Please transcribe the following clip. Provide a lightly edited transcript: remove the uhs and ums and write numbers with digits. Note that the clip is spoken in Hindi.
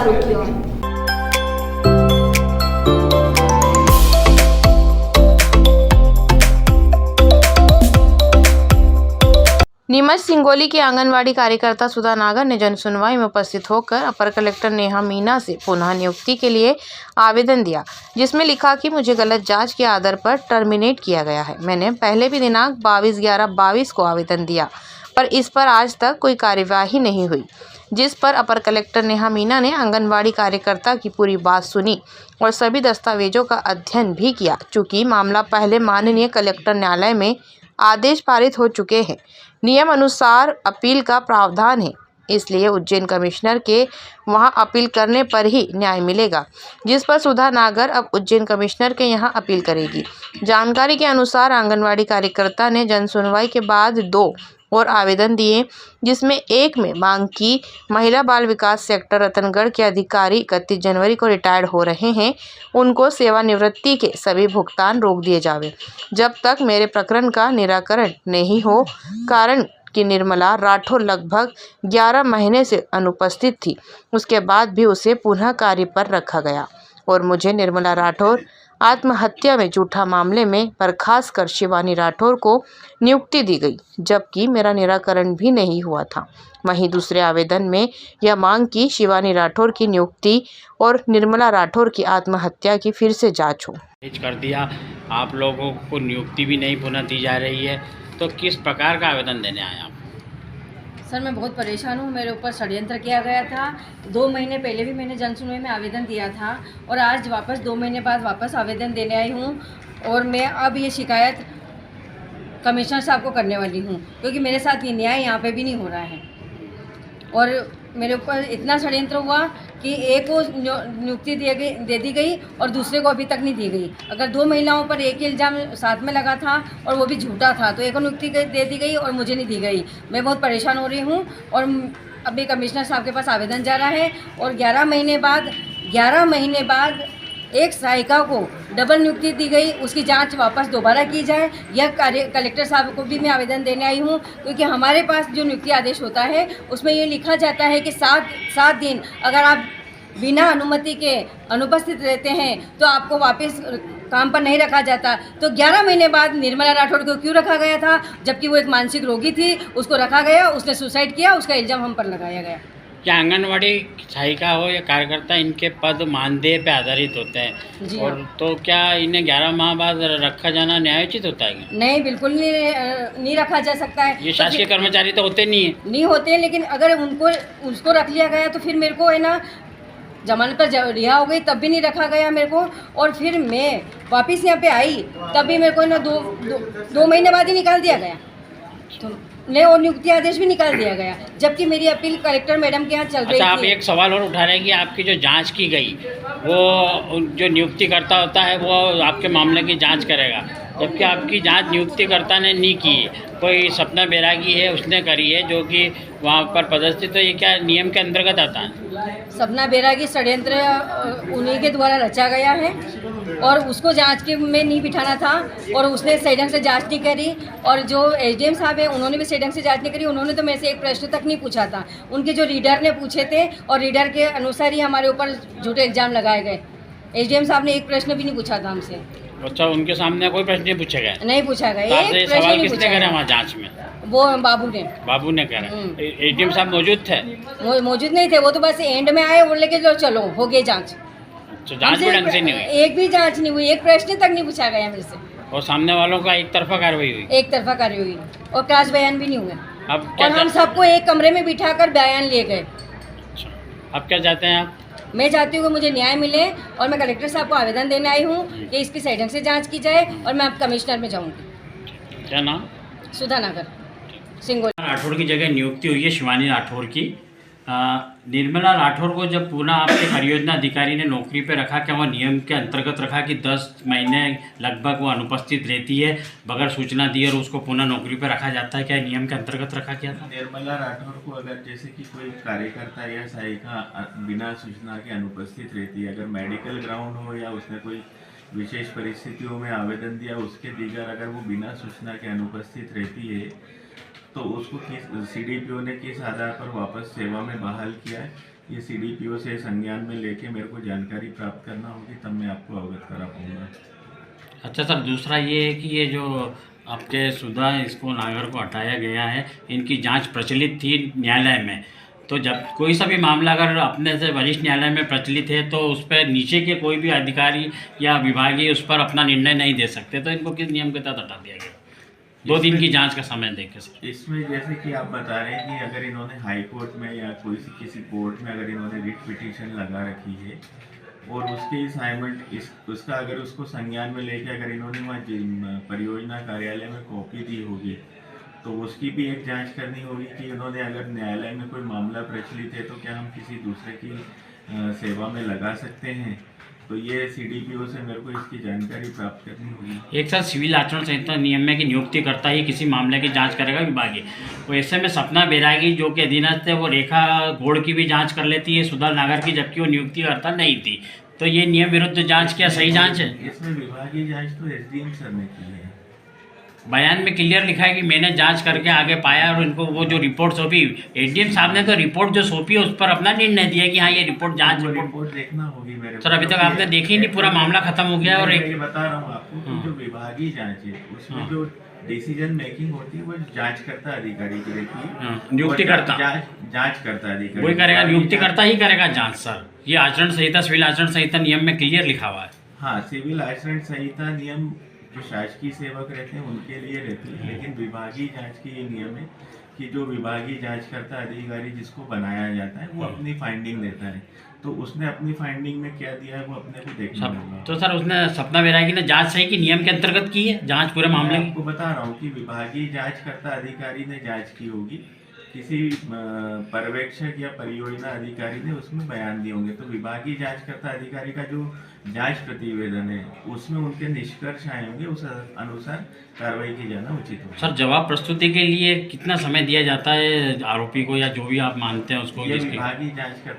आरोग्य। नीमच सिंगोली की आंगनवाड़ी कार्यकर्ता सुधा नागर ने जनसुनवाई में उपस्थित होकर अपर कलेक्टर नेहा मीना से पुनः नियुक्ति के लिए आवेदन दिया, जिसमें लिखा कि मुझे गलत जांच के आधार पर टर्मिनेट किया गया है। मैंने पहले भी दिनांक 22/11/22 को आवेदन दिया, पर इस पर आज तक कोई कार्यवाही नहीं हुई, जिस पर अपर कलेक्टर नेहा मीना ने आंगनवाड़ी कार्यकर्ता की पूरी बात सुनी और सभी दस्तावेजों का अध्ययन भी किया। चूँकि मामला पहले माननीय कलेक्टर न्यायालय में आदेश पारित हो चुके हैं, नियम अनुसार अपील का प्रावधान है, इसलिए उज्जैन कमिश्नर के वहां अपील करने पर ही न्याय मिलेगा, जिस पर सुधा नागर अब उज्जैन कमिश्नर के यहां अपील करेगी। जानकारी के अनुसार आंगनवाड़ी कार्यकर्ता ने जनसुनवाई के बाद 2 और आवेदन दिए, जिसमें एक में मांग की महिला बाल विकास सेक्टर रतनगढ़ के अधिकारी 31 जनवरी को रिटायर्ड हो रहे हैं, उनको सेवानिवृत्ति के सभी भुगतान रोक दिए जावे जब तक मेरे प्रकरण का निराकरण नहीं हो। कारण कि निर्मला राठौर लगभग 11 महीने से अनुपस्थित थी, उसके बाद भी उसे पुनः कार्य पर रखा गया और मुझे निर्मला राठौर आत्महत्या में झूठा मामले में बर्खास्त कर शिवानी राठौर को नियुक्ति दी गई, जबकि मेरा निराकरण भी नहीं हुआ था। वहीं दूसरे आवेदन में यह मांग की शिवानी राठौर की नियुक्ति और निर्मला राठौर की आत्महत्या की फिर से जांच हो। कर दिया, आप लोगों को नियुक्ति भी नहीं पुनः दी जा रही है, तो किस प्रकार का आवेदन देने आए आप? सर मैं बहुत परेशान हूँ। मेरे ऊपर षड्यंत्र किया गया था। 2 महीने पहले भी मैंने जनसुनवाई में आवेदन दिया था और आज वापस 2 महीने बाद वापस आवेदन देने आई हूँ और मैं अब ये शिकायत कमिश्नर साहब को करने वाली हूँ, क्योंकि मेरे साथ ये न्याय यहाँ पे भी नहीं हो रहा है और मेरे ऊपर इतना षड्यंत्र हुआ कि एक को नियुक्ति दे दी गई और दूसरे को अभी तक नहीं दी गई। अगर 2 महिलाओं पर एक ही इल्ज़ाम साथ में लगा था और वो भी झूठा था, तो एक को नियुक्ति दे दी गई और मुझे नहीं दी गई। मैं बहुत परेशान हो रही हूँ और अभी कमिश्नर साहब के पास आवेदन जा रहा है और 11 महीने बाद एक सहायिका को डबल नियुक्ति दी गई, उसकी जांच वापस दोबारा की जाए। यह कार्य कलेक्टर साहब को भी मैं आवेदन देने आई हूं, क्योंकि हमारे पास जो नियुक्ति आदेश होता है उसमें ये लिखा जाता है कि 7 दिन अगर आप बिना अनुमति के अनुपस्थित रहते हैं तो आपको वापस काम पर नहीं रखा जाता। तो 11 महीने बाद निर्मला राठौर को क्यों रखा गया था, जबकि वो एक मानसिक रोगी थी, उसको रखा गया, उसने सुसाइड किया, उसका इल्ज़ाम हम पर लगाया गया। क्या आंगनवाड़ी सहायिका हो या कार्यकर्ता, इनके पद मानदेय पे आधारित होते हैं और तो क्या इन्हें 11 माह बाद रखा जाना न्यायोचित होता है? नहीं, बिल्कुल नहीं रखा जा सकता है। ये शासकीय कर्मचारी तो होते नहीं होते, लेकिन अगर उसको रख लिया गया तो फिर मेरे को है ना जमानत पर रिहा हो गई, तब भी नहीं रखा गया मेरे को, और फिर मैं वापस यहाँ पे आई तब भी मेरे को ना दो महीने बाद ही निकाल दिया गया तो ने और नियुक्ति आदेश भी निकाल दिया गया, जबकि मेरी अपील कलेक्टर मैडम के यहाँ चल रही थी। आप एक सवाल और उठा रहे हैं कि आपकी जो जांच की गई वो जो नियुक्तिकर्ता होता है वो आपके मामले की जांच करेगा, जबकि आपकी जांच नियुक्तिकर्ता ने नहीं की, कोई सपना बैरागी है उसने करी है जो कि वहाँ पर पदस्थित। तो ये क्या नियम के अंतर्गत आता है? सपना बैरागी षड्यंत्र उन्हीं के द्वारा रचा गया है और उसको जांच के में नहीं बिठाना था और उसने सही ढंग से जांच नहीं करी, और जो एसडीएम साहब हैं उन्होंने भी सही ढंग से जांच नहीं करी। उन्होंने तो मेरे से एक प्रश्न तक नहीं पूछा था, उनके जो रीडर ने पूछे थे और रीडर के अनुसार ही हमारे ऊपर झूठे इल्ज़ाम लगाए गए। एसडीएम साहब ने एक प्रश्न भी नहीं पूछा था हमसे। अच्छा, उनके सामने कोई प्रश्न नहीं पूछा गया? नहीं पूछा गया, एक प्रश्न सवाल नहीं किसने करा वहाँ जांच में? वो बाबू ने करा। एसडीएम साहब मौजूद थे? मौजूद नहीं थे, वो तो बस एंड में आए, बोले कि चलो हो गई जांच। तो जांच भी ढंग से नहीं हुई? एक भी जांच नहीं हुई, एक प्रश्न तक नहीं पूछा गया मेरे से। और सामने वालों का एक तरफा कार्रवाई हुई? एक तरफा कार्रवाई हुई और क्रॉस बयान भी नहीं हुए। अब क्या और हम सबको एक कमरे में बिठाकर बयान लिए गए। अब क्या चाहते हैं आप? मैं चाहती हूँ कि मुझे न्याय मिले और मैं कलेक्टर साहब को आवेदन देने आई हूँ कि इसकी सही ढंग से जांच की जाए और मैं अब कमिश्नर में जाऊँगी। क्या नाम? सुधा नागर, सिंगोली। राठौर की जगह नियुक्ति हुई है शिवानी राठौर की। निर्मला राठौर को जब पुनः आपके परियोजना अधिकारी ने नौकरी पे रखा, क्या वो नियम के अंतर्गत रखा कि 10 महीने लगभग वो अनुपस्थित रहती है बगैर सूचना दिए और उसको पुनः नौकरी पे रखा जाता है? क्या नियम के अंतर्गत रखा गया था? निर्मला राठौर को अगर जैसे कि कोई कार्यकर्ता या सहायिका बिना सूचना के अनुपस्थित रहती है, अगर मेडिकल ग्राउंड हो या उसने कोई विशेष परिस्थितियों में आवेदन दिया उसके दीगर अगर वो बिना सूचना के अनुपस्थित रहती है तो उसको किस CDPO ने किस आधार पर वापस सेवा में बहाल किया है, ये CDPO से संज्ञान में लेके मेरे को जानकारी प्राप्त करना होगी, तब मैं आपको अवगत करा पाऊँगा। अच्छा सर, दूसरा ये है कि ये जो आपके सुधा इसको नागर को हटाया गया है, इनकी जांच प्रचलित थी न्यायालय में, तो जब कोई सा भी मामला अगर अपने से वरिष्ठ न्यायालय में प्रचलित है तो उस पर नीचे के कोई भी अधिकारी या विभागीय उस पर अपना निर्णय नहीं दे सकते, तो इनको किस नियम के तहत हटा दिया गया? 2 दिन की जांच का समय देके सर। इसमें जैसे कि आप बता रहे हैं कि अगर इन्होंने हाई कोर्ट में या किसी कोर्ट में अगर इन्होंने रिट पिटीशन लगा रखी है और उसके असाइनमेंट उसका अगर उसको संज्ञान में लेके अगर इन्होंने वहाँ परियोजना कार्यालय में कॉपी दी होगी, तो उसकी भी एक जांच करनी होगी कि उन्होंने अगर न्यायालय में कोई मामला प्रचलित है तो क्या हम किसी दूसरे की सेवा में लगा सकते हैं। तो ये CDPO से मेरे को इसकी जानकारी प्राप्त करनी होगी। एक सर सिविल आचरण संहिता नियम में कि नियुक्तिकर्ता ही किसी मामले की जांच करेगा विभागीय, तो ऐसे में सपना बैरागी जो कि अधीनस्थ है वो रेखा घोड़ की भी जांच कर लेती है सुधा नागर की, जबकि वो नियुक्तिकर्ता नहीं थी, तो ये नियम विरुद्ध जांच क्या सही जांच है? इसमें विभागीय जांच तो SDM सर ने की है। बयान में क्लियर लिखा है कि मैंने जांच करके आगे पाया और इनको वो जो रिपोर्ट सौंपी, ADM साहब ने तो रिपोर्ट जो सौंपी है उस पर अपना निर्णय दिया कि हाँ ये रिपोर्ट जांच रिपोर्ट देखना होगी मेरे सर, अभी तक आपने देखी नहीं, पूरा मामला खत्म हो गया। और मैं एक ये बता रहा हूँ आपको कि जो विभागीय जांच है उसमें जो डिसीजन मेकिंग होती है वो जांचकर्ता अधिकारी की रहती है, नियुक्तिकर्ता जांचकर्ता अधिकारी वही करेगा, नियुक्तिकर्ता ही करेगा जांच सर। ये आचरण संहिता सिविल आचरण संहिता नियम में क्लियर लिखा हुआ है। हाँ, सिविल आचरण संहिता नियम जो शासकीय सेवक रहते हैं उनके लिए रहती है, लेकिन विभागीय जांच की ये नियम है कि जो विभागीय जांचकर्ता अधिकारी जिसको बनाया जाता है वो अपनी फाइंडिंग देता है, तो उसने अपनी फाइंडिंग में क्या दिया है वो अपने को देखना होगा। तो सर उसने सपना बैरागी ने जांच सही की नियम के अंतर्गत की है जांच पूरे मामले मैं की? आपको बता रहा हूँ कि विभागीय जांचकर्ता अधिकारी ने जांच की होगी, किसी पर्यवेक्षक या परियोजना अधिकारी ने उसमें बयान दिए होंगे, तो विभागीय जांचकर्ता अधिकारी का जो जांच प्रतिवेदन है उसमें उनके निष्कर्ष आए होंगे, उस अनुसार कार्रवाई की जाना उचित होगा। सर जवाब प्रस्तुति के लिए कितना समय दिया जाता है आरोपी को या जो भी आप मानते हैं उसको? ये विभागीय जांचकर्ता